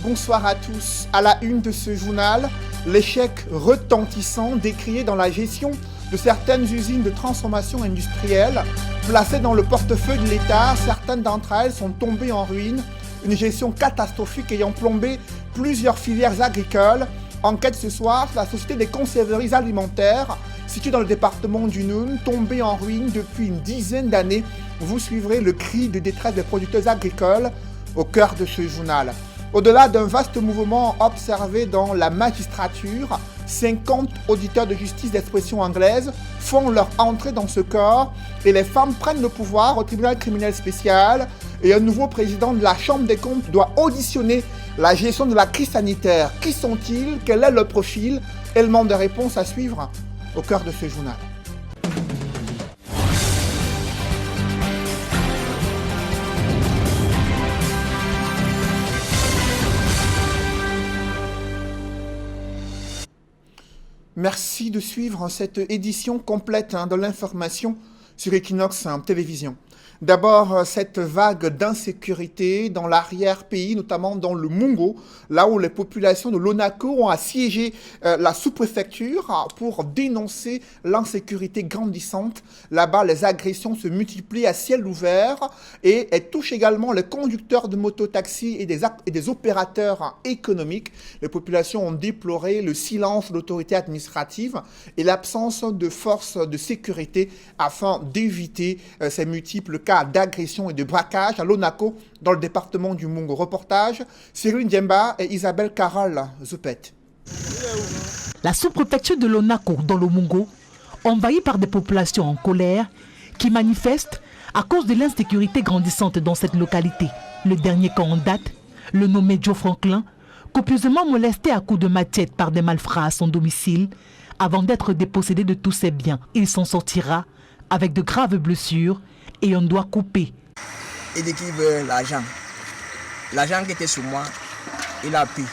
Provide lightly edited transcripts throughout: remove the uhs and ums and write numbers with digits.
bonsoir à tous. À la une de ce journal, l'échec retentissant décrié dans la gestion de certaines usines de transformation industrielle. Placées dans le portefeuille de l'État, certaines d'entre elles sont tombées en ruine. Une gestion catastrophique ayant plombé plusieurs filières agricoles. Enquête ce soir sur la Société des conserveries alimentaires, située dans le département du Noun, tombée en ruine depuis une dizaine d'années. Vous suivrez le cri de détresse des producteurs agricoles au cœur de ce journal. Au-delà d'un vaste mouvement observé dans la magistrature, 50 auditeurs de justice d'expression anglaise font leur entrée dans ce corps et les femmes prennent le pouvoir au tribunal criminel spécial et un nouveau président de la Chambre des comptes doit auditionner la gestion de la crise sanitaire. Qui sont-ils? Quel est leur profil? Élément de réponse à suivre au cœur de ce journal. Merci de suivre cette édition complète de l'information sur Equinox Télévision. D'abord, cette vague d'insécurité dans l'arrière-pays, notamment dans le Mungo, là où les populations de l'Onako ont assiégé la sous-préfecture pour dénoncer l'insécurité grandissante. Là-bas, les agressions se multiplient à ciel ouvert et elles touchent également les conducteurs de mototaxis et des opérateurs économiques. Les populations ont déploré le silence de l'autorité administrative et l'absence de forces de sécurité afin d'éviter ces multiples cas d'agression et de braquage à l'Onako dans le département du Mungo. Reportage, Cyril Ndiemba et Isabelle Carole Zoupet. La sous-préfecture de l'Onako dans le Mungo, envahie par des populations en colère qui manifestent à cause de l'insécurité grandissante dans cette localité. Le dernier cas en date, le nommé Joe Franklin, copieusement molesté à coups de machette par des malfrats à son domicile avant d'être dépossédé de tous ses biens. Il s'en sortira avec de graves blessures et on doit couper. Il dit qu'il veut l'argent. L'argent qui était sur moi, il a pris.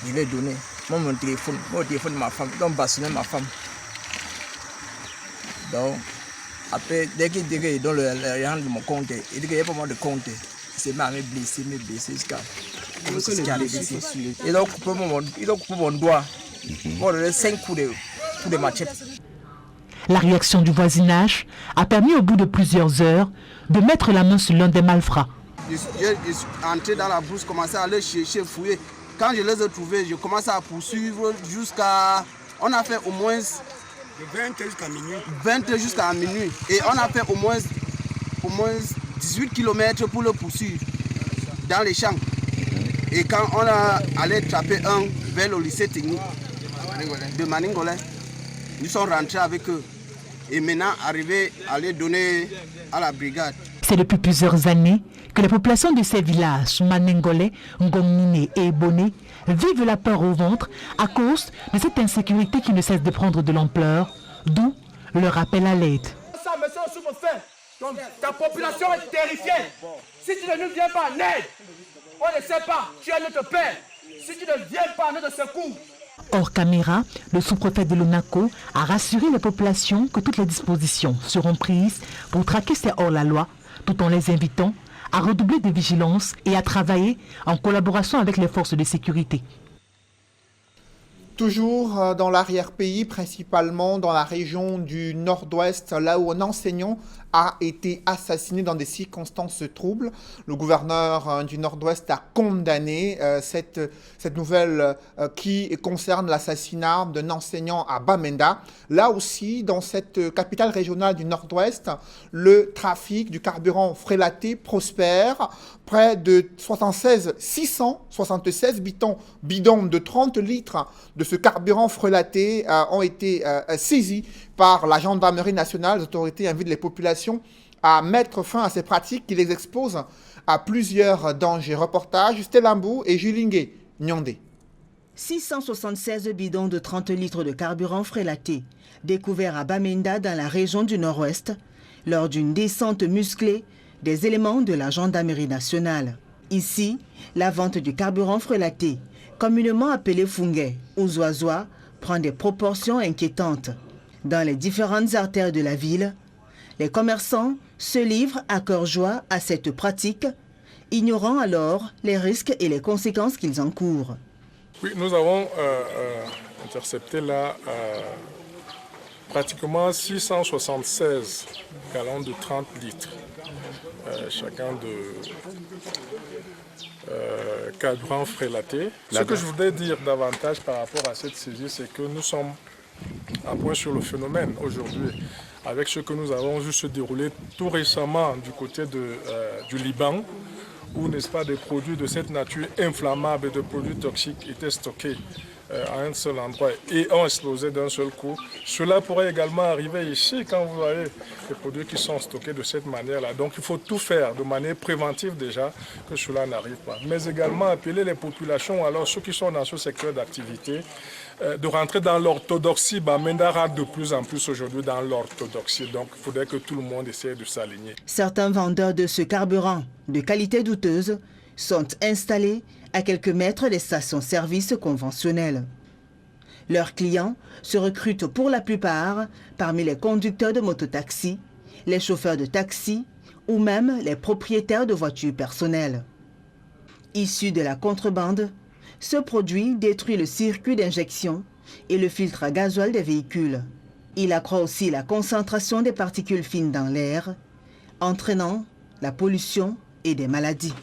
Je l'ai donné. Moi, mon téléphone de ma femme, donc bastonner ma femme. Donc, après, dès qu'il dit qu'il donne l'argent de mon compte, il dit qu'il n'y a pas moi de compte. C'est m'a blessé jusqu'à ce qui arrive ici. Il a coupé mon doigt. Bon, il a 5 coups de machette. La réaction du voisinage a permis au bout de plusieurs heures de mettre la main sur l'un des malfrats. Je suis entré dans la brousse, commencé à aller chercher, fouiller. Quand je les ai trouvés, je commence à poursuivre jusqu'à... On a fait au moins... De 20 jusqu'à minuit. 20 jusqu'à minuit. Et on a fait au moins 18 km pour le poursuivre dans les champs. Et quand on a allé trapper un vers le lycée technique de Maningolais, nous sommes rentrés avec eux et maintenant arrivés à les donner à la brigade. C'est depuis plusieurs années que les populations de ces villages, Maningolais, Ngomine et Eboné, vivent la peur au ventre à cause de cette insécurité qui ne cesse de prendre de l'ampleur, d'où leur appel à l'aide. Donc ta population est terrifiée. Si tu ne nous viens pas en aide, on ne sait pas, tu es notre père. Si tu ne viens pas à notre secours. Hors caméra, le sous-préfet de l'Onako a rassuré les populations que toutes les dispositions seront prises pour traquer ces hors-la-loi, tout en les invitant à redoubler de vigilance et à travailler en collaboration avec les forces de sécurité. Toujours dans l'arrière-pays, principalement dans la région du Nord-Ouest, là où un enseignant a été assassiné dans des circonstances troubles. Le gouverneur du Nord-Ouest a condamné cette nouvelle qui concerne l'assassinat d'un enseignant à Bamenda. Là aussi, dans cette capitale régionale du Nord-Ouest, le trafic du carburant frélaté prospère. Près de 676 bidons de 30 litres de ce carburant frélaté ont été saisis par la gendarmerie nationale. Les autorités invitent les populations à mettre fin à ces pratiques qui les exposent à plusieurs dangers. Reportage Stellambou et Julingue Nyondé. 676 bidons de 30 litres de carburant frélaté, découverts à Bamenda dans la région du Nord-Ouest, lors d'une descente musclée des éléments de la gendarmerie nationale. Ici, la vente du carburant frélaté, communément appelé fungue ou zoazoa, prend des proportions inquiétantes. Dans les différentes artères de la ville, les commerçants se livrent à cœur joie à cette pratique ignorant alors les risques et les conséquences qu'ils encourent. Oui, nous avons intercepté là pratiquement 676 gallons de 30 litres, chacun de carburant frélaté. Ce que je voudrais dire davantage par rapport à cette saisie, c'est que nous sommes à point sur le phénomène aujourd'hui, avec ce que nous avons vu se dérouler tout récemment du côté du Liban, où, n'est-ce pas, des produits de cette nature inflammable et de produits toxiques étaient stockés à un seul endroit et ont explosé d'un seul coup. Cela pourrait également arriver ici quand vous voyez les produits qui sont stockés de cette manière-là. Donc il faut tout faire de manière préventive déjà que cela n'arrive pas. Mais également appeler les populations, alors ceux qui sont dans ce secteur d'activité, de rentrer dans l'orthodoxie. Bamenda rentre de plus en plus aujourd'hui dans l'orthodoxie. Donc il faudrait que tout le monde essaie de s'aligner. Certains vendeurs de ce carburant de qualité douteuse sont installés à quelques mètres des stations-service conventionnelles. Leurs clients se recrutent pour la plupart parmi les conducteurs de mototaxi, les chauffeurs de taxi ou même les propriétaires de voitures personnelles. Issu de la contrebande, ce produit détruit le circuit d'injection et le filtre à gasoil des véhicules. Il accroît aussi la concentration des particules fines dans l'air, entraînant la pollution et des maladies.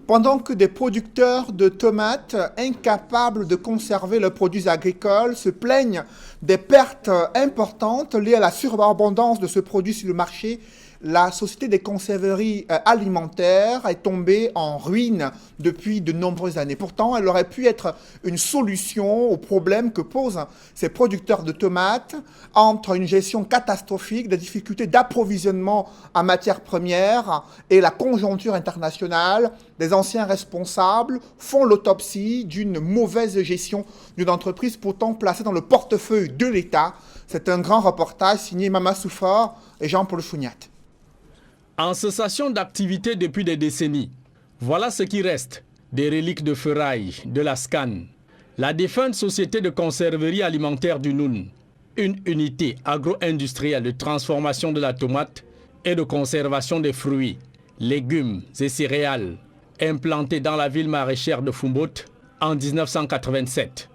Pendant que des producteurs de tomates incapables de conserver leurs produits agricoles se plaignent des pertes importantes liées à la surabondance de ce produit sur le marché, la Société des conserveries alimentaires est tombée en ruine depuis de nombreuses années. Pourtant, elle aurait pu être une solution au problème que posent ces producteurs de tomates entre une gestion catastrophique, des difficultés d'approvisionnement en matières premières et la conjoncture internationale. Des anciens responsables font l'autopsie d'une mauvaise gestion d'une entreprise pourtant placée dans le portefeuille de l'État. C'est un grand reportage signé Mama Soufor et Jean-Paul Chouniat. En cessation d'activité depuis des décennies, voilà ce qui reste des reliques de ferraille de la SCAN, la défunte Société de conserverie alimentaire du Noun, une unité agro-industrielle de transformation de la tomate et de conservation des fruits, légumes et céréales, implantée dans la ville maraîchère de Fumbote en 1987.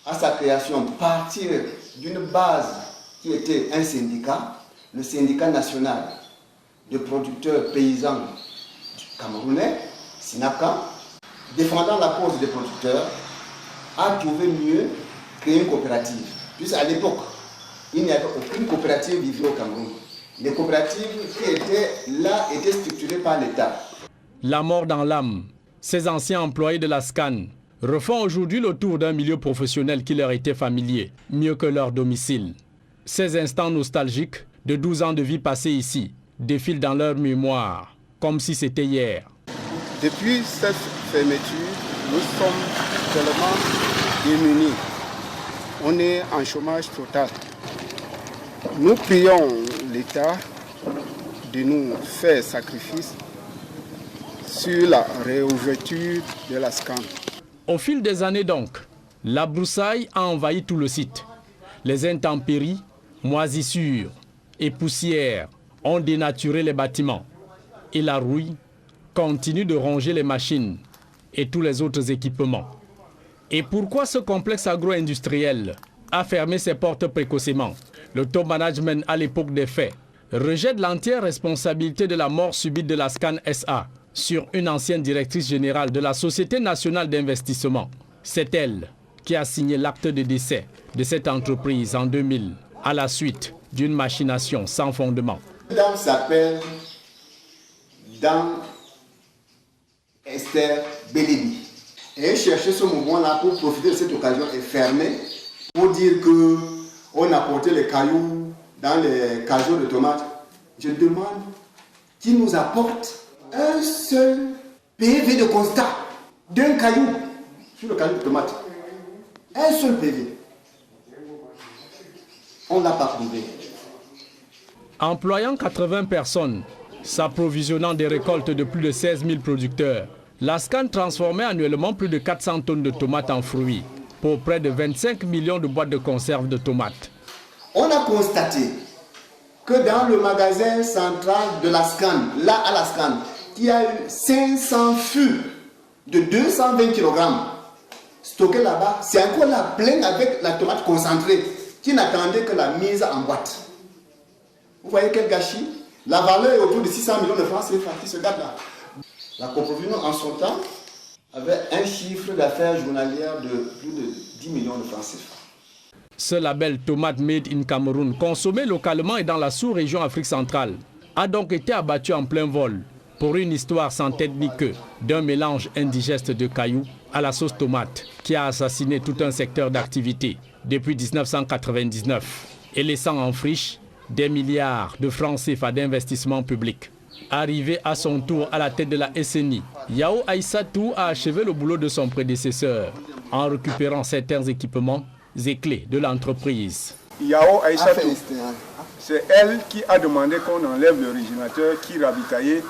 À sa création, partir d'une base qui était un syndicat, le syndicat national de producteurs paysans camerounais, SINACA, défendant la cause des producteurs, a trouvé mieux créer une coopérative. Puisqu'à l'époque, il n'y avait aucune coopérative vivant au Cameroun. Les coopératives qui étaient là étaient structurées par l'État. La mort dans l'âme, ces anciens employés de la SCAN refont aujourd'hui le tour d'un milieu professionnel qui leur était familier, mieux que leur domicile. Ces instants nostalgiques de 12 ans de vie passée ici défilent dans leur mémoire, comme si c'était hier. Depuis cette fermeture, nous sommes tellement démunis. On est en chômage total. Nous prions l'État de nous faire sacrifice sur la réouverture de la SCAN. Au fil des années donc, la broussaille a envahi tout le site. Les intempéries, moisissures et poussières ont dénaturé les bâtiments. Et la rouille continue de ronger les machines et tous les autres équipements. Et pourquoi ce complexe agro-industriel a fermé ses portes précocement? Le top management à l'époque des faits rejette l'entière responsabilité de la mort subite de la SCAN SA sur une ancienne directrice générale de la Société nationale d'investissement. C'est elle qui a signé l'acte de décès de cette entreprise en 2000 à la suite d'une machination sans fondement. La dame s'appelle Dame Esther Bélébi. Et elle cherchait ce moment-là pour profiter de cette occasion et fermer pour dire qu'on apportait les cailloux dans les cajots de tomates. Je demande qui nous apporte un seul PV de constat d'un caillou sur le caillou de tomate. Un seul PV. On ne l'a pas prouvé. Employant 80 personnes, s'approvisionnant des récoltes de plus de 16 000 producteurs, la SCAN transformait annuellement plus de 400 tonnes de tomates en fruits pour près de 25 millions de boîtes de conserve de tomates. On a constaté que dans le magasin central de la SCAN, là à la SCAN, qui a eu 500 fûts de 220 kg stockés là-bas. C'est encore la pleine avec la tomate concentrée qui n'attendait que la mise en boîte. Vous voyez quel gâchis? La valeur est autour de 600 millions de francs CFA qui se gâte là. La Coprovino en son temps avait un chiffre d'affaires journalière de plus de 10 millions de francs CFA. Ce label Tomate Made in Cameroun, consommé localement et dans la sous-région Afrique centrale, a donc été abattu en plein vol pour une histoire sans tête ni queue d'un mélange indigeste de cailloux à la sauce tomate qui a assassiné tout un secteur d'activité depuis 1999 et laissant en friche des milliards de francs CFA d'investissement public. Arrivé à son tour à la tête de la SNI, Yao Aïssatou a achevé le boulot de son prédécesseur en récupérant certains équipements et clés de l'entreprise. Yao Aïssatou, c'est elle qui a demandé qu'on enlève l'originateur qui ravitaillait,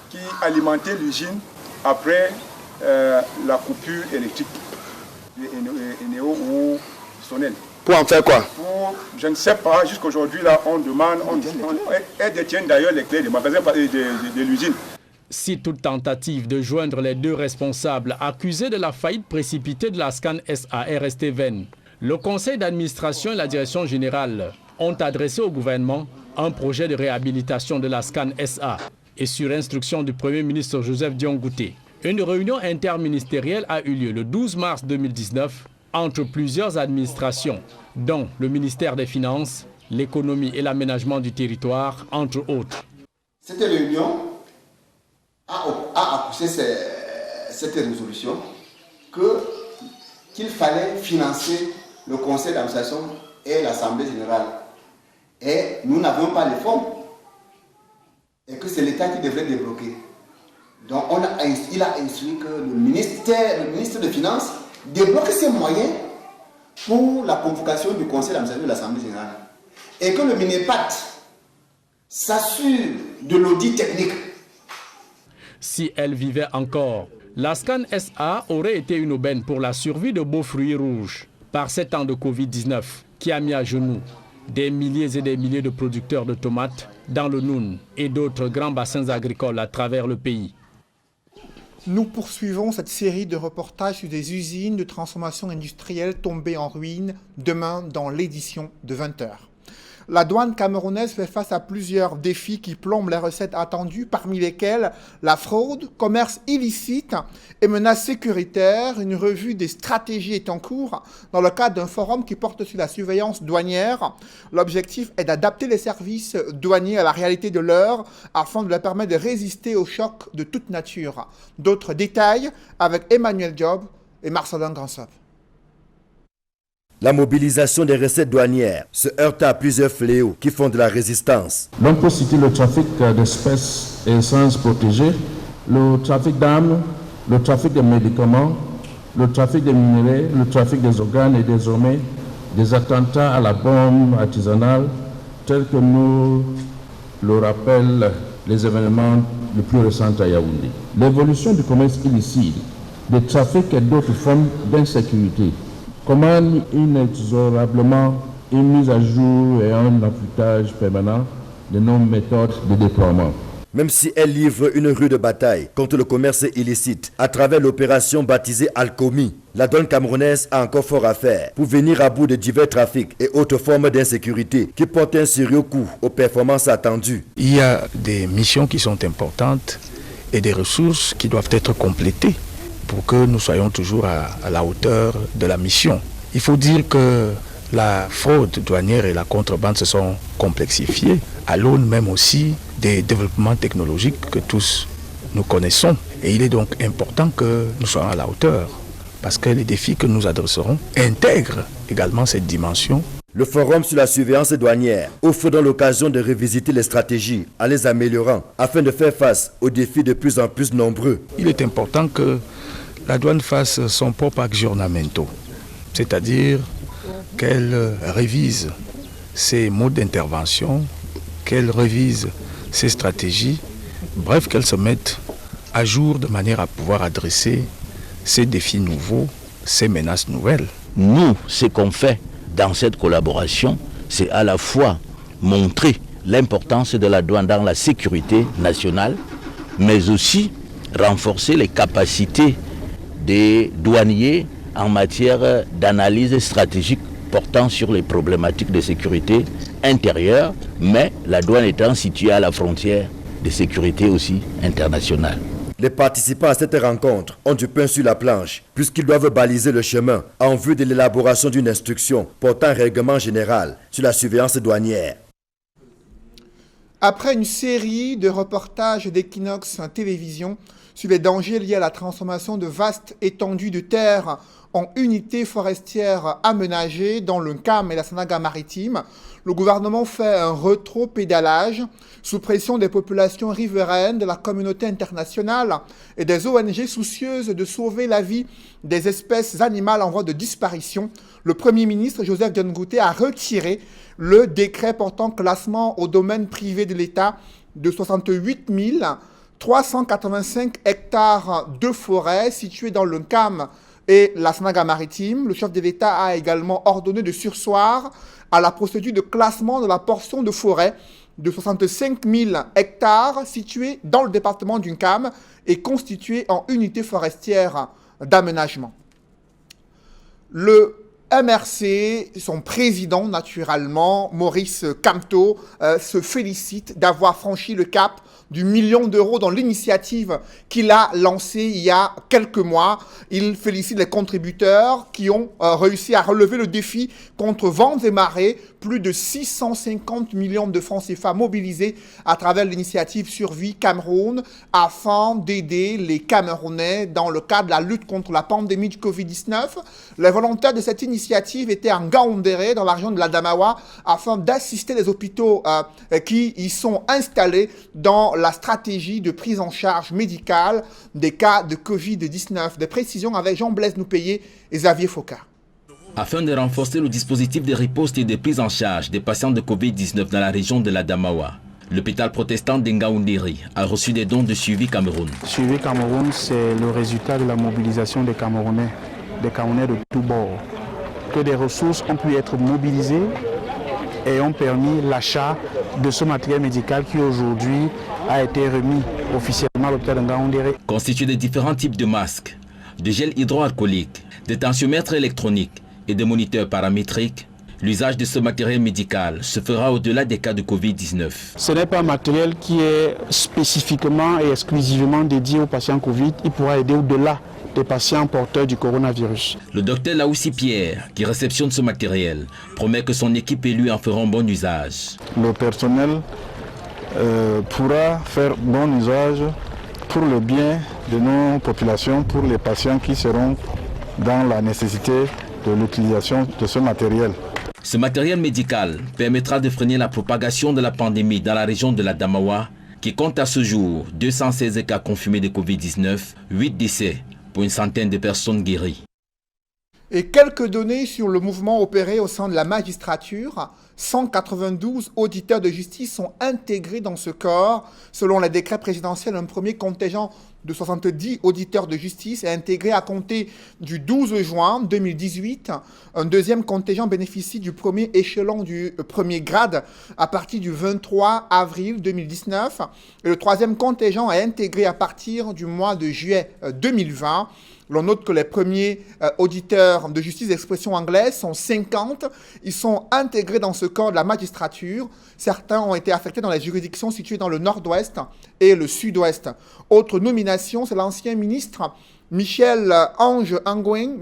qui alimentait l'usine après la coupure électrique de Eneo ou Sonel. Pour en faire quoi? Je ne sais pas, jusqu'aujourd'hui là on demande, elle détient d'ailleurs les clés des magasins de l'usine. Si toute tentative de joindre les deux responsables accusés de la faillite précipitée de la SCAN SA est restée vaine, le conseil d'administration et la direction générale ont adressé au gouvernement un projet de réhabilitation de la SCAN SA et sur instruction du Premier ministre Joseph Dion-Ngouté. Une réunion interministérielle a eu lieu le 12 mars 2019 entre plusieurs administrations, dont le ministère des Finances, l'économie et l'aménagement du territoire, entre autres. Cette réunion a poussé cette résolution qu'il fallait financer le conseil d'administration et l'Assemblée générale. Et nous n'avons pas les fonds. Et que c'est l'État qui devrait débloquer. Donc il a instruit que le ministre des Finances débloque ses moyens pour la convocation du conseil d'administration de l'Assemblée générale. Et que le MINEPAT s'assure de l'audit technique. Si elle vivait encore, la SCAN SA aurait été une aubaine pour la survie de beaux fruits rouges par 7 ans de Covid-19 qui a mis à genoux des milliers et des milliers de producteurs de tomates dans le Noun et d'autres grands bassins agricoles à travers le pays. Nous poursuivons cette série de reportages sur des usines de transformation industrielle tombées en ruine demain dans l'édition de 20h. La douane camerounaise fait face à plusieurs défis qui plombent les recettes attendues, parmi lesquels la fraude, commerce illicite et menaces sécuritaires. Une revue des stratégies est en cours dans le cadre d'un forum qui porte sur la surveillance douanière. L'objectif est d'adapter les services douaniers à la réalité de l'heure afin de leur permettre de résister aux chocs de toute nature. D'autres détails avec Emmanuel Job et Marcelin Gransop. La mobilisation des recettes douanières se heurte à plusieurs fléaux qui font de la résistance. L'on peut citer le trafic d'espèces et essences protégées, le trafic d'armes, le trafic de médicaments, le trafic des minerais, le trafic des organes et désormais des attentats à la bombe artisanale tels que nous le rappellent les événements les plus récents à Yaoundé. L'évolution du commerce illicite, des trafics et d'autres formes d'insécurité commande inexorablement une mise à jour et un affûtage permanent de nos méthodes de déploiement. Même si elle livre une rude bataille contre le commerce illicite à travers l'opération baptisée Alcomi, la douane camerounaise a encore fort à faire pour venir à bout de divers trafics et autres formes d'insécurité qui portent un sérieux coup aux performances attendues. Il y a des missions qui sont importantes et des ressources qui doivent être complétées pour que nous soyons toujours à la hauteur de la mission. Il faut dire que la fraude douanière et la contrebande se sont complexifiées à l'aune même aussi des développements technologiques que tous nous connaissons. Et il est donc important que nous soyons à la hauteur parce que les défis que nous adresserons intègrent également cette dimension. Le forum sur la surveillance douanière offre donc l'occasion de revisiter les stratégies en les améliorant afin de faire face aux défis de plus en plus nombreux. Il est important que la douane fasse son propre aggiornamento, c'est-à-dire qu'elle révise ses modes d'intervention, qu'elle révise ses stratégies, bref, qu'elle se mette à jour de manière à pouvoir adresser ces défis nouveaux, ces menaces nouvelles. Nous, ce qu'on fait dans cette collaboration, c'est à la fois montrer l'importance de la douane dans la sécurité nationale, mais aussi renforcer les capacités des douaniers en matière d'analyse stratégique portant sur les problématiques de sécurité intérieure, mais la douane étant située à la frontière de sécurité aussi internationale. Les participants à cette rencontre ont du pain sur la planche, puisqu'ils doivent baliser le chemin en vue de l'élaboration d'une instruction portant un règlement général sur la surveillance douanière. Après une série de reportages d'Equinox Télévision sur les dangers liés à la transformation de vastes étendues de terre en unités forestières aménagées dans le Cam et la Sanaga-Maritime, le gouvernement fait un rétro-pédalage sous pression des populations riveraines, de la communauté internationale et des ONG soucieuses de sauver la vie des espèces animales en voie de disparition. Le Premier ministre Joseph John Gouté a retiré le décret portant classement au domaine privé de l'État de 68 385 hectares de forêt situés dans le Cam et la Sanaga-Maritime. Le chef de l'État a également ordonné de surseoir à la procédure de classement de la portion de forêt de 65 000 hectares située dans le département du Cam et constituée en unités forestières d'aménagement. Le MRC, son président naturellement, Maurice Kamto, se félicite d'avoir franchi le cap du million d'euros dans l'initiative qu'il a lancée il y a quelques mois. Il félicite les contributeurs qui ont réussi à relever le défi contre vents et marées. Plus de 650 millions de francs CFA mobilisés à travers l'initiative Survie Cameroun afin d'aider les Camerounais dans le cadre de la lutte contre la pandémie du Covid-19. Les volontaires de cette initiative étaient en Gaoundéré, dans la région de l'Adamawa, afin d'assister les hôpitaux qui y sont installés dans la stratégie de prise en charge médicale des cas de Covid-19. Des précisions avec Jean-Blaise Noupayé et Xavier Foucault. Afin de renforcer le dispositif de riposte et de prise en charge des patients de Covid-19 dans la région de l'Adamawa, l'hôpital protestant d'Ngaoundéré a reçu des dons de Suivi Cameroun. Suivi Cameroun, c'est le résultat de la mobilisation des Camerounais de tous bords. Que des ressources ont pu être mobilisées et ont permis l'achat de ce matériel médical qui aujourd'hui a été remis officiellement à l'hôpital d'Ngaoundéré. Constitué de différents types de masques, de gel hydroalcoolique, de tensiomètres électroniques et de moniteurs paramétriques, l'usage de ce matériel médical se fera au-delà des cas de Covid-19. Ce n'est pas un matériel qui est spécifiquement et exclusivement dédié aux patients Covid. Il pourra aider au-delà des patients porteurs du coronavirus. Le docteur Laoussi Pierre, qui réceptionne ce matériel, promet que son équipe et lui en feront bon usage. Le personnel pourra faire bon usage pour le bien de nos populations, pour les patients qui seront dans la nécessité de l'utilisation de ce matériel. Ce matériel médical permettra de freiner la propagation de la pandémie dans la région de l'Adamawa, qui compte à ce jour 216 cas confirmés de Covid-19, 8 décès pour une centaine de personnes guéries. Et quelques données sur le mouvement opéré au sein de la magistrature. 192 auditeurs de justice sont intégrés dans ce corps. Selon les décrets présidentiels, un premier contingent de 70 auditeurs de justice est intégré à compter du 12 juin 2018. Un deuxième contingent bénéficie du premier échelon du premier grade à partir du 23 avril 2019. Et le troisième contingent est intégré à partir du mois de juillet 2020. L'on note que les premiers auditeurs de justice d'expression anglaise sont 50. Ils sont intégrés dans ce corps de la magistrature. Certains ont été affectés dans les juridictions situées dans le nord-ouest et le sud-ouest. Autre nomination, c'est l'ancien ministre Michel Ange Angouin,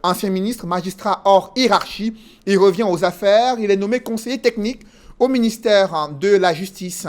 ancien ministre, magistrat hors hiérarchie. Il revient aux affaires. Il est nommé conseiller technique au ministère de la Justice.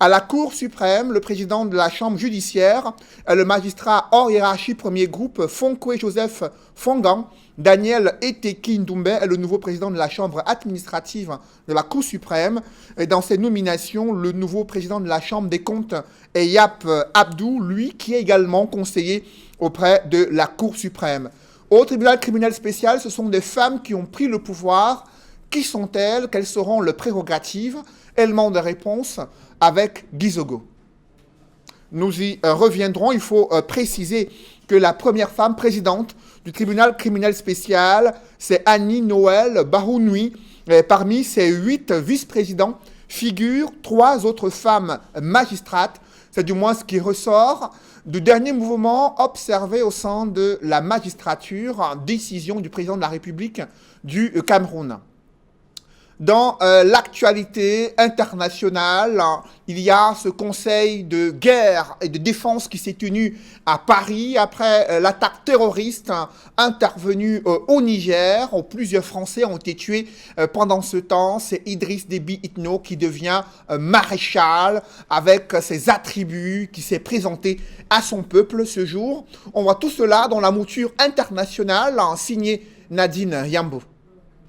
À la Cour suprême, le président de la Chambre judiciaire est le magistrat hors hiérarchie premier groupe Fonkwe Joseph Fongan. Daniel Eteki Ndoumbe est le nouveau président de la Chambre administrative de la Cour suprême. Et dans ces nominations, le nouveau président de la Chambre des comptes est Yap Abdou, lui qui est également conseiller auprès de la Cour suprême. Au tribunal criminel spécial, ce sont des femmes qui ont pris le pouvoir. Qui sont-elles? Quelles seront leurs prérogatives? Élément de réponse avec Gizogo. Nous y reviendrons. Il faut préciser que la première femme présidente du tribunal criminel spécial, c'est Annie Noël Barounui. Parmi ces 8 vice-présidents figurent 3 autres femmes magistrates. C'est du moins ce qui ressort du dernier mouvement observé au sein de la magistrature, décision du président de la République du Cameroun. Dans l'actualité internationale, il y a ce conseil de guerre et de défense qui s'est tenu à Paris après l'attaque terroriste intervenue au Niger, où plusieurs Français ont été tués pendant ce temps. C'est Idriss Déby Itno qui devient maréchal avec ses attributs, qui s'est présenté à son peuple ce jour. On voit tout cela dans la mouture internationale signée Nadine Yambo.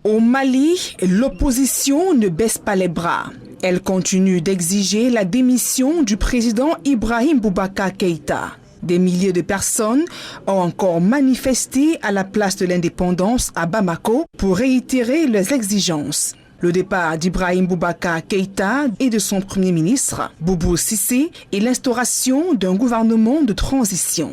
Au Mali, l'opposition ne baisse pas les bras. Elle continue d'exiger la démission du président Ibrahim Boubacar Keïta. Des milliers de personnes ont encore manifesté à la place de l'indépendance à Bamako pour réitérer leurs exigences. Le départ d'Ibrahim Boubacar Keïta et de son premier ministre, Boubou Cissé, et l'instauration d'un gouvernement de transition.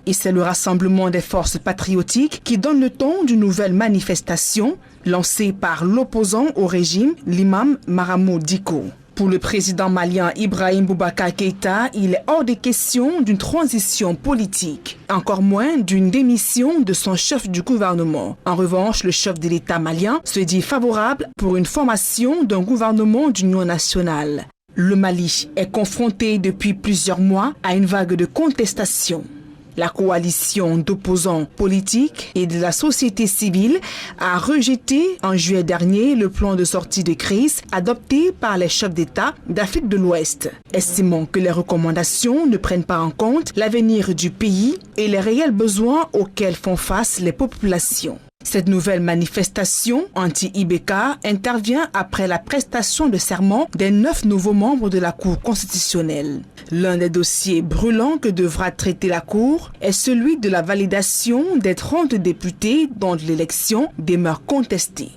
Et c'est le rassemblement des forces patriotiques qui donne le ton d'une nouvelle manifestation lancée par l'opposant au régime, l'imam Mahamadou Dicko. Pour le président malien Ibrahim Boubacar Keïta, il est hors de question d'une transition politique, encore moins d'une démission de son chef du gouvernement. En revanche, le chef de l'État malien se dit favorable pour une formation d'un gouvernement d'union nationale. Le Mali est confronté depuis plusieurs mois à une vague de contestation. La coalition d'opposants politiques et de la société civile a rejeté en juillet dernier le plan de sortie de crise adopté par les chefs d'État d'Afrique de l'Ouest, estimant que les recommandations ne prennent pas en compte l'avenir du pays et les réels besoins auxquels font face les populations. Cette nouvelle manifestation anti-IBK intervient après la prestation de serment des 9 nouveaux membres de la Cour constitutionnelle. L'un des dossiers brûlants que devra traiter la Cour est celui de la validation des 30 députés dont l'élection demeure contestée.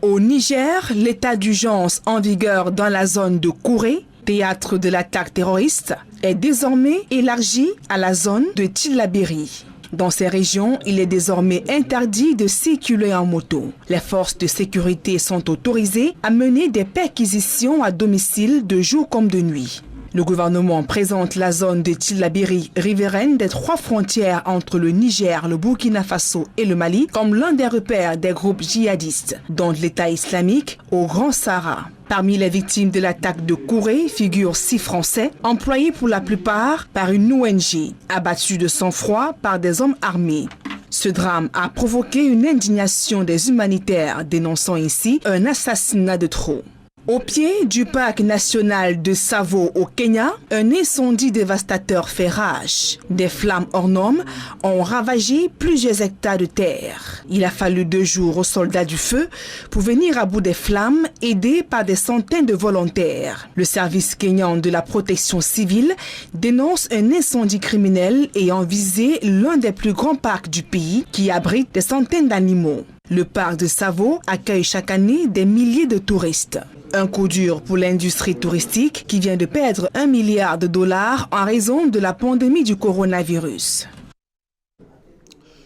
Au Niger, l'état d'urgence en vigueur dans la zone de Kouré, théâtre de l'attaque terroriste, est désormais élargi à la zone de Tillabéri. Dans ces régions, il est désormais interdit de circuler en moto. Les forces de sécurité sont autorisées à mener des perquisitions à domicile de jour comme de nuit. Le gouvernement présente la zone de Tillabéri, riveraine des 3 frontières entre le Niger, le Burkina Faso et le Mali, comme l'un des repères des groupes djihadistes, dont l'État islamique au Grand Sahara. Parmi les victimes de l'attaque de Kouré figurent 6 Français, employés pour la plupart par une ONG, abattus de sang-froid par des hommes armés. Ce drame a provoqué une indignation des humanitaires, dénonçant ici un assassinat de trop. Au pied du parc national de Tsavo au Kenya, un incendie dévastateur fait rage. Des flammes hors normes ont ravagé plusieurs hectares de terre. Il a fallu 2 jours aux soldats du feu pour venir à bout des flammes, aidés par des centaines de volontaires. Le service kenyan de la protection civile dénonce un incendie criminel ayant visé l'un des plus grands parcs du pays qui abrite des centaines d'animaux. Le parc de Tsavo accueille chaque année des milliers de touristes. Un coup dur pour l'industrie touristique qui vient de perdre $1 milliard en raison de la pandémie du coronavirus.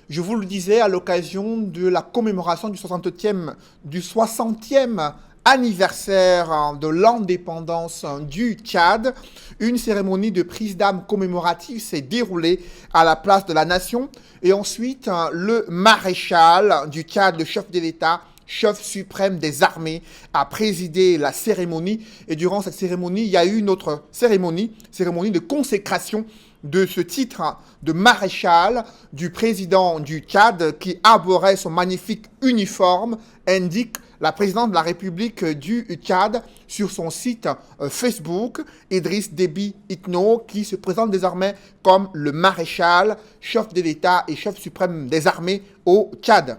Je vous le disais à l'occasion de la commémoration du 60e anniversaire de l'indépendance du Tchad, une cérémonie de prise d'armes commémorative s'est déroulée à la place de la Nation. Et ensuite, le maréchal du Tchad, le chef de l'État, chef suprême des armées, a présidé la cérémonie. Et durant cette cérémonie, il y a eu une autre cérémonie de consécration de ce titre de maréchal du président du Tchad qui arborait son magnifique uniforme, indique la présidente de la République du Tchad sur son site Facebook, Idriss Déby Itno, qui se présente désormais comme le maréchal, chef de l'État et chef suprême des armées au Tchad.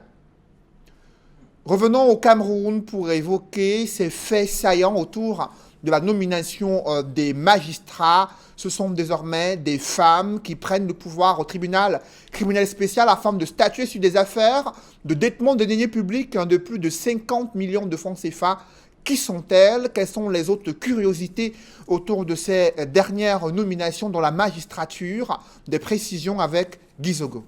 Revenons au Cameroun pour évoquer ces faits saillants autour de la nomination des magistrats. Ce sont désormais des femmes qui prennent le pouvoir au tribunal criminel spécial afin de statuer sur des affaires de détournement de deniers publics de plus de 50 millions de francs CFA. Qui sont-elles? Quelles sont les autres curiosités autour de ces dernières nominations dans la magistrature? Des précisions avec Guy Zogo.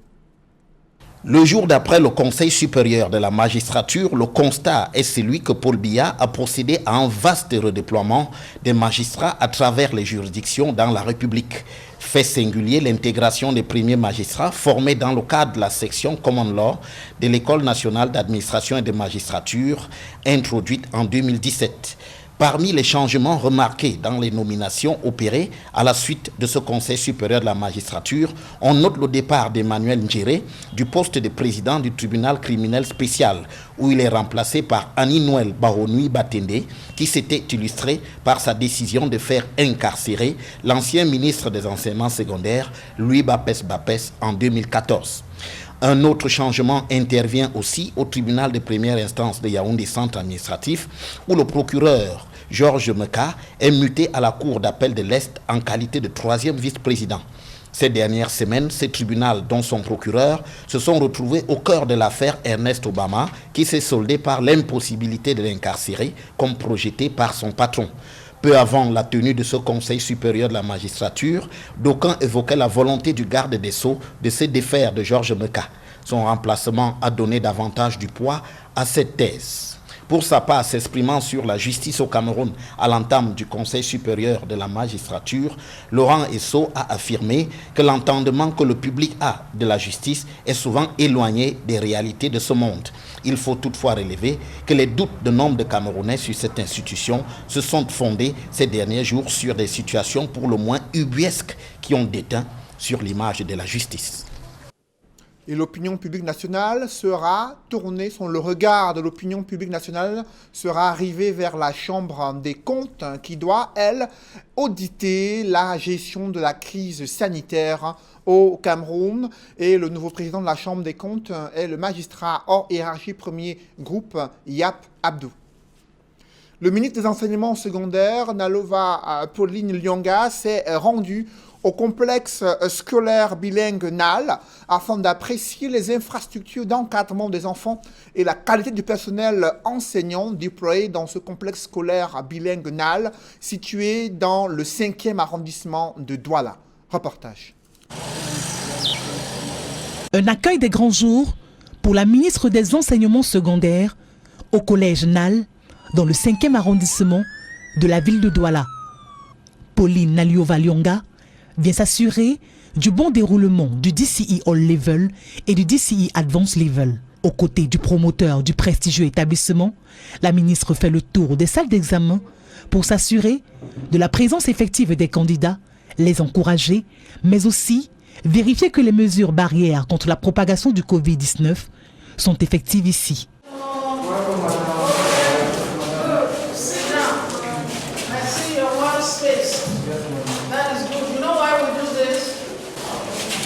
Le jour d'après le Conseil supérieur de la magistrature, le constat est celui que Paul Biya a procédé à un vaste redéploiement des magistrats à travers les juridictions dans la République. Fait singulier, l'intégration des premiers magistrats formés dans le cadre de la section Common Law de l'École nationale d'administration et de magistrature introduite en 2017. Parmi les changements remarqués dans les nominations opérées à la suite de ce Conseil supérieur de la magistrature, on note le départ d'Emmanuel Njéré du poste de président du tribunal criminel spécial, où il est remplacé par Annie-Noël Baronui Batende, qui s'était illustré par sa décision de faire incarcérer l'ancien ministre des enseignements secondaires, Louis Bapes Bapes, en 2014. Un autre changement intervient aussi au tribunal de première instance de Yaoundé Centre administratif, où le procureur Georges Meka est muté à la Cour d'appel de l'Est en qualité de 3e vice-président. Ces dernières semaines, ce tribunal, dont son procureur, se sont retrouvés au cœur de l'affaire Ernest Obama, qui s'est soldée par l'impossibilité de l'incarcérer, comme projeté par son patron. Peu avant la tenue de ce Conseil supérieur de la magistrature, d'aucuns évoquaient la volonté du garde des Sceaux de se défaire de Georges Meka. Son remplacement a donné davantage du poids à cette thèse. Pour sa part, s'exprimant sur la justice au Cameroun à l'entame du Conseil supérieur de la magistrature, Laurent Esso a affirmé que l'entendement que le public a de la justice est souvent éloigné des réalités de ce monde. Il faut toutefois relever que les doutes de nombre de Camerounais sur cette institution se sont fondés ces derniers jours sur des situations pour le moins ubuesques qui ont déteint sur l'image de la justice. Et l'opinion publique nationale sera tournée, le regard de l'opinion publique nationale sera arrivé vers la Chambre des comptes qui doit, elle, auditer la gestion de la crise sanitaire au Cameroun. Et le nouveau président de la Chambre des comptes est le magistrat hors hiérarchie premier groupe Yap Abdou. Le ministre des Enseignements secondaires, Nalova Pauline Lyonga, s'est rendu au complexe scolaire bilingue NAL afin d'apprécier les infrastructures d'encadrement des enfants et la qualité du personnel enseignant déployé dans ce complexe scolaire bilingue NAL situé dans le 5e arrondissement de Douala. Reportage. Un accueil des grands jours pour la ministre des Enseignements secondaires au collège NAL dans le 5e arrondissement de la ville de Douala. Pauline Naliova Lyonga vient s'assurer du bon déroulement du DCE All Level et du DCE Advanced Level. Aux côtés du promoteur du prestigieux établissement, la ministre fait le tour des salles d'examen pour s'assurer de la présence effective des candidats, les encourager, mais aussi vérifier que les mesures barrières contre la propagation du Covid-19 sont effectives ici.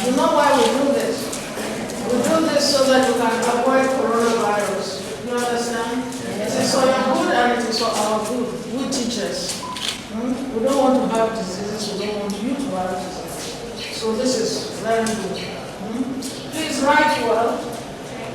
You know why we do this? We do this so that we can avoid coronavirus. You understand? It is for your good and it is for our good. We teachers. We don't want to have diseases. We don't want you to have diseases. So this is very good. Please write well.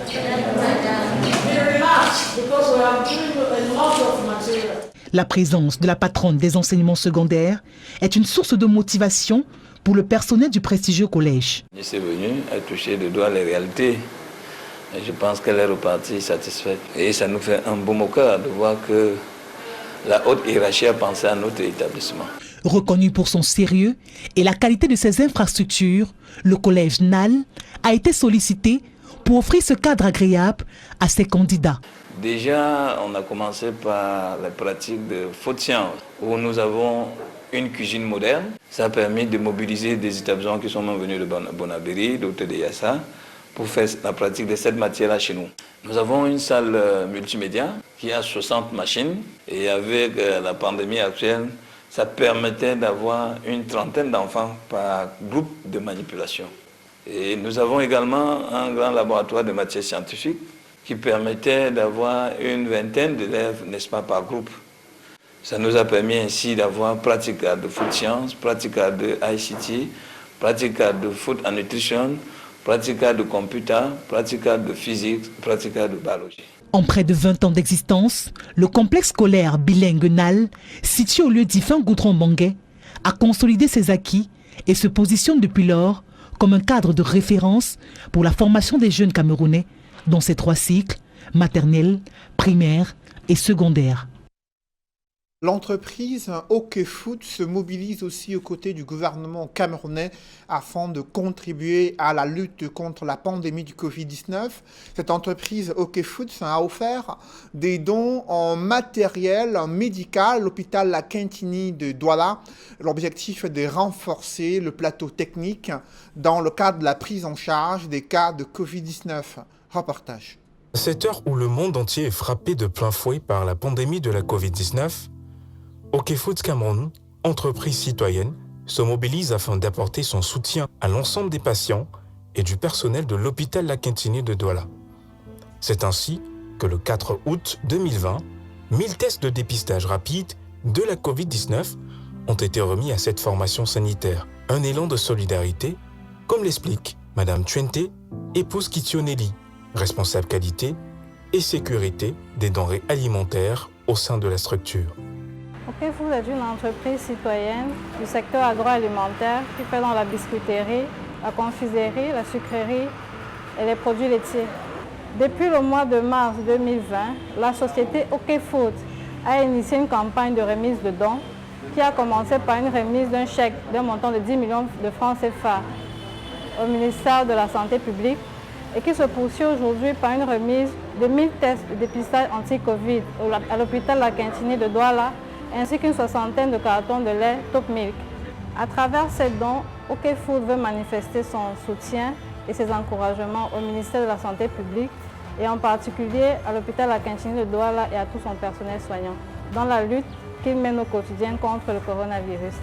Be relaxed because we are giving you a lot of material. La présence de la patronne des enseignements secondaires est une source de motivation pour le personnel du prestigieux collège. Je suis venu à toucher de doigt les réalités. Et je pense qu'elle est repartie satisfaite. Et ça nous fait un baume au cœur de voir que la haute hiérarchie a pensé à notre établissement. Reconnu pour son sérieux et la qualité de ses infrastructures, le collège NAL a été sollicité pour offrir ce cadre agréable à ses candidats. Déjà, on a commencé par la pratique de faute science, où nous avons une cuisine moderne. Ça a permis de mobiliser des établissements qui sont même venus de Bonabéry, d'Hôtel de Yassa, pour faire la pratique de cette matière-là chez nous. Nous avons une salle multimédia qui a 60 machines et avec la pandémie actuelle, ça permettait d'avoir une trentaine d'enfants par groupe de manipulation. Et nous avons également un grand laboratoire de matières scientifiques qui permettait d'avoir une vingtaine d'élèves, n'est-ce pas, par groupe. Ça nous a permis ainsi d'avoir pratique de food science, pratique de ICT, pratique de food and nutrition, pratique de computer, pratique de physique, pratique de biologie. En près de 20 ans d'existence, le complexe scolaire bilingue NAL, situé au lieu dit fin Goutron-Banguet, a consolidé ses acquis et se positionne depuis lors comme un cadre de référence pour la formation des jeunes Camerounais dans ces 3 cycles, maternelle, primaire et secondaire. L'entreprise OK Food se mobilise aussi aux côtés du gouvernement camerounais afin de contribuer à la lutte contre la pandémie du Covid-19. Cette entreprise OK Food a offert des dons en matériel médical à l'hôpital La Quintini de Douala. L'objectif est de renforcer le plateau technique dans le cadre de la prise en charge des cas de Covid-19. Reportage. À cette heure où le monde entier est frappé de plein fouet par la pandémie de la Covid-19, OK Food Cameroun, entreprise citoyenne, se mobilise afin d'apporter son soutien à l'ensemble des patients et du personnel de l'hôpital La Quintini de Douala. C'est ainsi que le 4 août 2020, 1000 tests de dépistage rapide de la Covid-19 ont été remis à cette formation sanitaire. Un élan de solidarité, comme l'explique Madame Twente, épouse Kitioneli, responsable qualité et sécurité des denrées alimentaires au sein de la structure. OK Food est une entreprise citoyenne du secteur agroalimentaire qui fait dans la biscuiterie, la confiserie, la sucrerie et les produits laitiers. Depuis le mois de mars 2020, la société OK Food a initié une campagne de remise de dons qui a commencé par une remise d'un chèque d'un montant de 10 millions de francs CFA au ministère de la Santé publique et qui se poursuit aujourd'hui par une remise de 1000 tests de dépistage anti-Covid à l'hôpital La Quintini de Douala, ainsi qu'une 60aine de cartons de lait Top Milk. À travers ces dons, OK Food veut manifester son soutien et ses encouragements au ministère de la Santé publique et en particulier à l'hôpital La Quintini de Douala et à tout son personnel soignant dans la lutte qu'il mène au quotidien contre le coronavirus.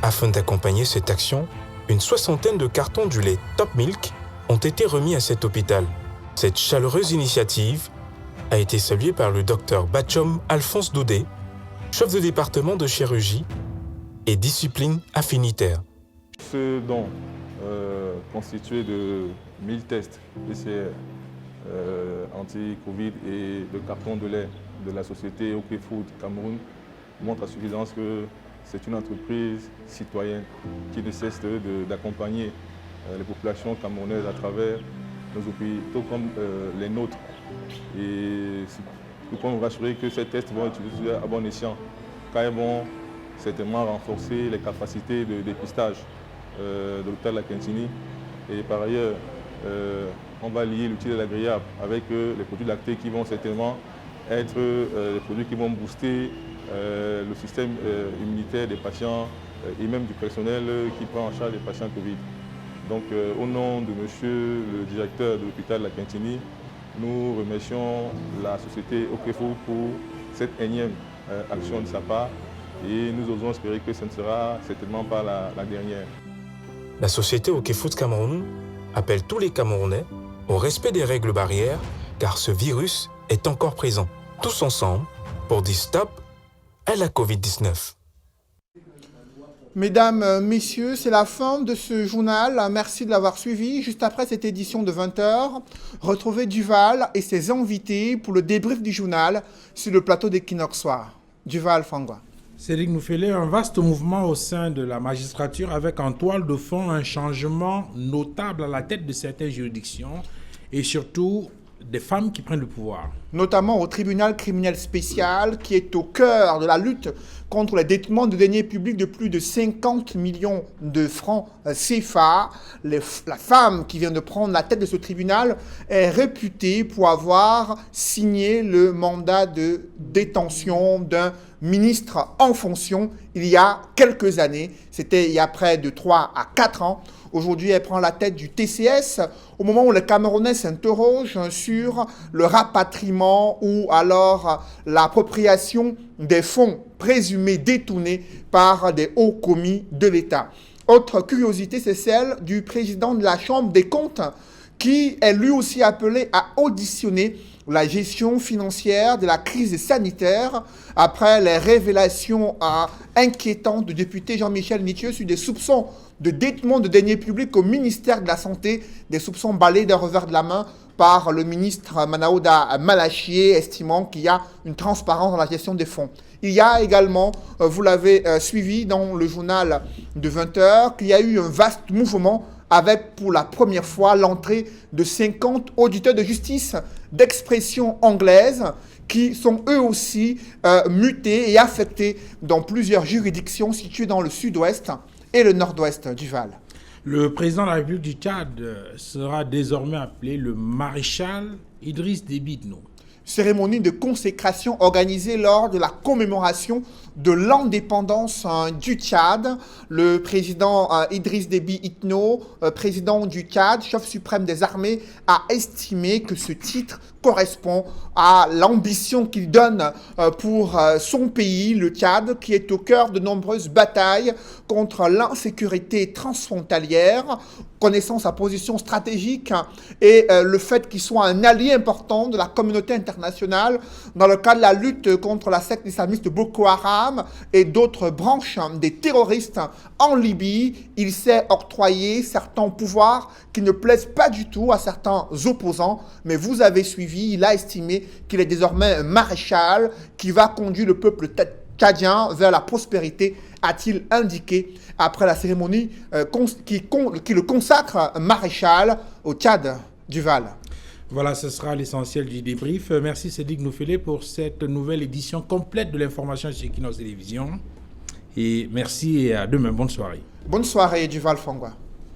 Afin d'accompagner cette action, une 60aine de cartons du lait Top Milk ont été remis à cet hôpital. Cette chaleureuse initiative a été saluée par le docteur Bachom Alphonse Dodé, chef de département de chirurgie et discipline affinitaire. Ce don constitué de 1000 tests PCR anti-Covid et de carton de lait de la société OK Food Cameroun montre à suffisance que c'est une entreprise citoyenne qui ne cesse d'accompagner les populations camerounaises à travers nos hôpitaux comme les nôtres. Et nous pouvons vous rassurer que ces tests vont être utilisés à bon escient, car ils vont certainement renforcer les capacités de dépistage de l'hôpital La Quintini. Et par ailleurs, on va lier l'utile et l'agréable avec les produits lactés qui vont certainement être les produits qui vont booster le système immunitaire des patients et même du personnel qui prend en charge les patients Covid. Donc au nom de monsieur le directeur de l'hôpital La Quintini, nous remercions la société OK Food pour cette énième action de sa part et nous osons espérer que ce ne sera certainement pas la dernière. La société OK Food Cameroun appelle tous les Camerounais au respect des règles barrières car ce virus est encore présent. Tous ensemble pour dire stop à la Covid-19. Mesdames, Messieurs, c'est la fin de ce journal. Merci de l'avoir suivi. Juste après cette édition de 20h, retrouvez Duval et ses invités pour le débrief du journal sur le plateau d'Equinox Soir. Duval Fangwa. Cédric Noufélé, un vaste mouvement au sein de la magistrature avec en toile de fond un changement notable à la tête de certaines juridictions et surtout des femmes qui prennent le pouvoir. Notamment au tribunal criminel spécial qui est au cœur de la lutte contre les détournements de deniers publics de plus de 50 millions de francs CFA. La femme qui vient de prendre la tête de ce tribunal est réputée pour avoir signé le mandat de détention d'un ministre en fonction il y a quelques années. C'était il y a près de 3 à 4 ans. Aujourd'hui, elle prend la tête du TCS au moment où les Camerounais s'interrogent sur le rapatriement ou alors l'appropriation des fonds présumés détournés par des hauts commis de l'État. Autre curiosité, c'est celle du président de la Chambre des comptes qui est lui aussi appelé à auditionner la gestion financière de la crise sanitaire après les révélations inquiétantes du député Jean-Michel Nitieux sur des soupçons de détournement de deniers publics au ministère de la Santé, des soupçons balayés d'un revers de la main par le ministre Manaouda Malachié, estimant qu'il y a une transparence dans la gestion des fonds. Il y a également, vous l'avez suivi dans le journal de 20h, qu'il y a eu un vaste mouvement avec pour la première fois l'entrée de 50 auditeurs de justice d'expression anglaise qui sont eux aussi mutés et affectés dans plusieurs juridictions situées dans le sud-ouest et le nord-ouest du Val. Le président de la République du Tchad sera désormais appelé le maréchal Idriss Déby Itno. Cérémonie de consécration organisée lors de la commémoration de l'indépendance du Tchad. Le président Idriss Déby Itno, président du Tchad, chef suprême des armées, a estimé que ce titre correspond à l'ambition qu'il donne pour son pays, le Tchad, qui est au cœur de nombreuses batailles contre l'insécurité transfrontalière, connaissant sa position stratégique et le fait qu'il soit un allié important de la communauté internationale dans le cadre de la lutte contre la secte islamiste Boko Haram et d'autres branches des terroristes en Libye. Il s'est octroyé certains pouvoirs qui ne plaisent pas du tout à certains opposants, mais vous avez suivi, il a estimé qu'il est désormais un maréchal qui va conduire le peuple tchadien vers la prospérité, a-t-il indiqué après la cérémonie qui le consacre maréchal au Tchad du Val. Voilà, ce sera l'essentiel du débrief. Merci Cédric Noufélé pour cette nouvelle édition complète de l'information sur Equinox Télévision. Et merci et à demain. Bonne soirée. Bonne soirée du Val Fongwa.